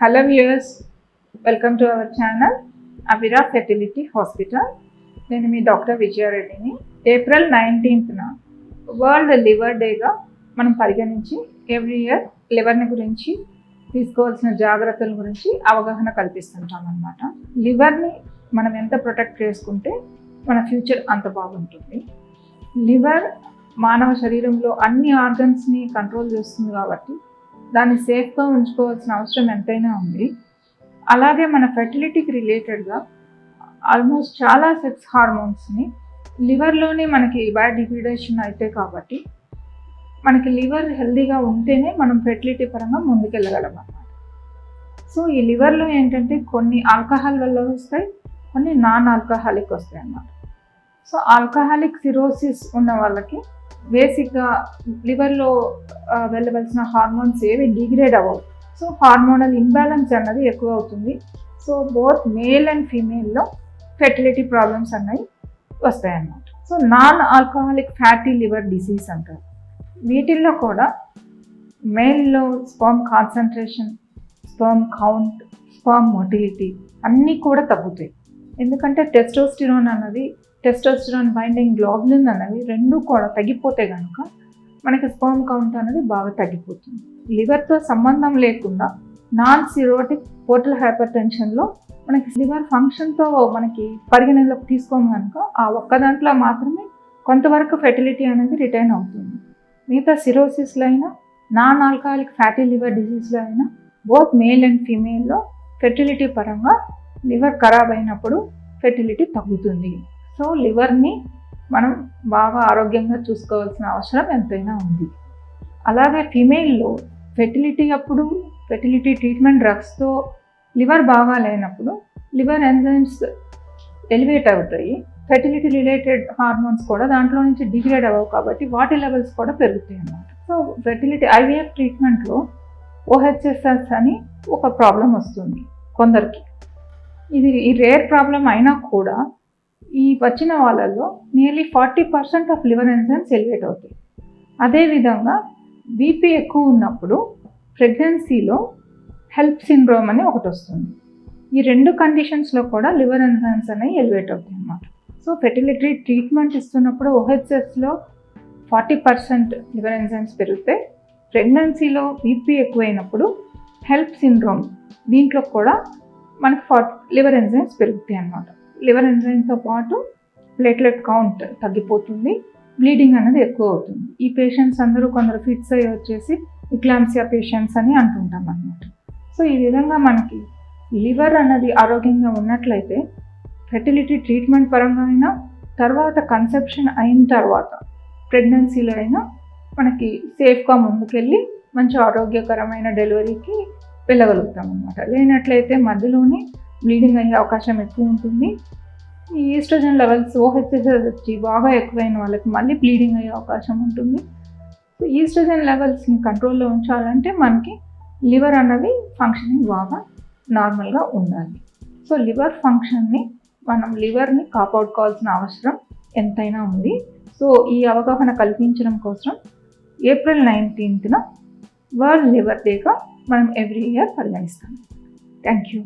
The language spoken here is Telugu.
Hello viewers, welcome to our channel Avira Fertility Hospital. నేను మీ డాక్టర్ విజయారెడ్డిని. ఏప్రిల్ 19న వరల్డ్ లివర్ డేగా మనం పరిగణించి ఎవ్రీ ఇయర్ లివర్ని గురించి తీసుకోవాల్సిన జాగ్రత్తల గురించి అవగాహన కల్పిస్తుంటాం అన్నమాట. లివర్ని మనం ఎంత ప్రొటెక్ట్ చేసుకుంటే మన ఫ్యూచర్ అంత బాగుంటుంది. లివర్ మానవ శరీరంలో అన్ని ఆర్గన్స్ని కంట్రోల్ చేస్తుంది కాబట్టి దాన్ని సేఫ్గా ఉంచుకోవాల్సిన అవసరం ఎంతైనా ఉంది. అలాగే మన ఫెర్టిలిటీకి రిలేటెడ్గా ఆల్మోస్ట్ చాలా సెక్స్ హార్మోన్స్ని లివర్లోనే మనకి బయోడిగ్రేడేషన్ అయితే కాబట్టి మనకి లివర్ హెల్దీగా ఉంటేనే మనం ఫెర్టిలిటీ పరంగా ముందుకెళ్ళగలం అన్నమాట. సో ఈ లివర్లో ఏంటంటే కొన్ని ఆల్కహాల్ వల్ల వస్తాయి, కొన్ని నాన్ ఆల్కహాలిక్ వస్తాయి అన్నమాట. సో ఆల్కహాలిక్ సిరోసిస్ ఉన్న వాళ్ళకి బేసిక్గా లివర్లో వెళ్ళవలసిన హార్మోన్స్ ఏవి డిగ్రేడ్ అవ్వవు. సో హార్మోనల్ ఇంబ్యాలెన్స్ అన్నది ఎక్కువ అవుతుంది. సో బోత్ మేల్ అండ్ ఫీమేల్లో ఫెర్టిలిటీ ప్రాబ్లమ్స్ అన్నవి వస్తాయన్నమాట. So non alcoholic fatty liver disease అంటారు. వీటిల్లో కూడా మేల్లో sperm concentration, sperm count, sperm motility అన్నీ కూడా తగ్గుతాయి. ఎందుకంటే టెస్టోస్టిరోన్ బైండింగ్ గ్లోబులిన్ అనేవి రెండు కూడా తగ్గిపోతే కనుక మనకి స్పర్మ్ కౌంట్ అనేది బాగా తగ్గిపోతుంది. లివర్తో సంబంధం లేకుండా నాన్ సిరోటిక్ పోర్టల్ హైపర్ టెన్షన్లో మనకి లివర్ ఫంక్షన్తో మనకి పరిగణనలోకి తీసుకోము కనుక ఆ ఒక్క దాంట్లో మాత్రమే కొంతవరకు ఫెర్టిలిటీ అనేది రిటైన్ అవుతుంది. మిగతా సిరోసిస్లో అయినా నాన్ ఆల్కహాలిక్ ఫ్యాటీ లివర్ డిసీజ్లో అయినా బోత్ మేల్ అండ్ ఫీమేల్లో ఫెర్టిలిటీ పరంగా లివర్ ఖరాబ్ అయినప్పుడు ఫెర్టిలిటీ తగ్గుతుంది. సో లివర్ని మనం బాగా ఆరోగ్యంగా చూసుకోవాల్సిన అవసరం ఎంతైనా ఉంది. అలాగే ఫీమేల్లో ఫెర్టిలిటీ అప్పుడు ఫెర్టిలిటీ ట్రీట్మెంట్ డ్రగ్స్తో లివర్ బాగా లేనప్పుడు లివర్ ఎంజైమ్స్ ఎలివేట్ అవుతాయి. ఫెర్టిలిటీ రిలేటెడ్ హార్మోన్స్ కూడా దాంట్లో నుంచి డిగ్రేడ్ అవ్వవు కాబట్టి వాటి లెవెల్స్ కూడా పెరుగుతాయి అన్నమాట. సో ఫెర్టిలిటీ ఐవీఎఫ్ ట్రీట్మెంట్లో ఓహెచ్ఎస్ఎస్ అని ఒక ప్రాబ్లం వస్తుంది కొందరికి. ఇది ఈ రేర్ ప్రాబ్లం అయినా కూడా ఈ వచ్చిన వాళ్ళలో nearly 40% of liver enzymes elevate అవుతాయి. అదేవిధంగా బీపీ ఎక్కువ ఉన్నప్పుడు ప్రెగ్నెన్సీలో హెల్ప్ సిండ్రోమ్ అని ఒకటి వస్తుంది. ఈ రెండు కండిషన్స్లో కూడా లివర్ ఎంజైమ్స్ అనేవి ఎలివేట్ అవుతాయి అన్నమాట. సో ఫెర్టిలిటీ ట్రీట్మెంట్ ఇస్తున్నప్పుడు ఓహెచ్ఎస్లో 40% లివర్ ఎంజైమ్స్ పెరిగితే ప్రెగ్నెన్సీలో బీపీ ఎక్కువైనప్పుడు హెల్ప్ సిండ్రోమ్ దీంట్లో కూడా మనకి లివర్ ఎంజైమ్స్ పెరుగుతాయి అన్నమాట. లివర్ ఎంజైమ్తో పాటు ప్లేట్లెట్ కౌంట్ తగ్గిపోతుంది, బ్లీడింగ్ అనేది ఎక్కువ అవుతుంది. ఈ పేషెంట్స్ అందరూ కొందరు ఫిట్స్ అయ్యి వచ్చేసి ఇక్లాంసియా పేషెంట్స్ అని అంటుంటాం అన్నమాట. సో ఈ విధంగా మనకి లివర్ అన్నది ఆరోగ్యంగా ఉన్నట్లయితే ఫెర్టిలిటీ ట్రీట్మెంట్ పరంగా అయినా తర్వాత కన్సెప్షన్ అయిన తర్వాత ప్రెగ్నెన్సీలో అయినా మనకి సేఫ్గా ముందుకెళ్ళి మంచి ఆరోగ్యకరమైన డెలివరీకి వెళ్ళగలుగుతాం అన్నమాట. లేనట్లయితే మధ్యలోనే బ్లీడింగ్ అయ్యే అవకాశం ఎక్కువ ఉంటుంది. ఈ ఈస్ట్రోజన్ లెవెల్స్ ఓహెచ్ఎస్ఎస్ వచ్చి బాగా ఎక్కువైన వాళ్ళకి మళ్ళీ బ్లీడింగ్ అయ్యే అవకాశం ఉంటుంది. సో ఈస్ట్రోజన్ లెవెల్స్ని కంట్రోల్లో ఉంచాలంటే మనకి లివర్ అన్నది ఫంక్షనింగ్ బాగా నార్మల్గా ఉండాలి. సో లివర్ని మనం కాపాడుకోవాల్సిన అవసరం ఎంతైనా ఉంది. సో ఈ అవగాహన కల్పించడం కోసం ఏప్రిల్ 19న వరల్డ్ లివర్ డేగా మనం ఎవ్రీ ఇయర్ పరిగణిస్తాం. Thank you.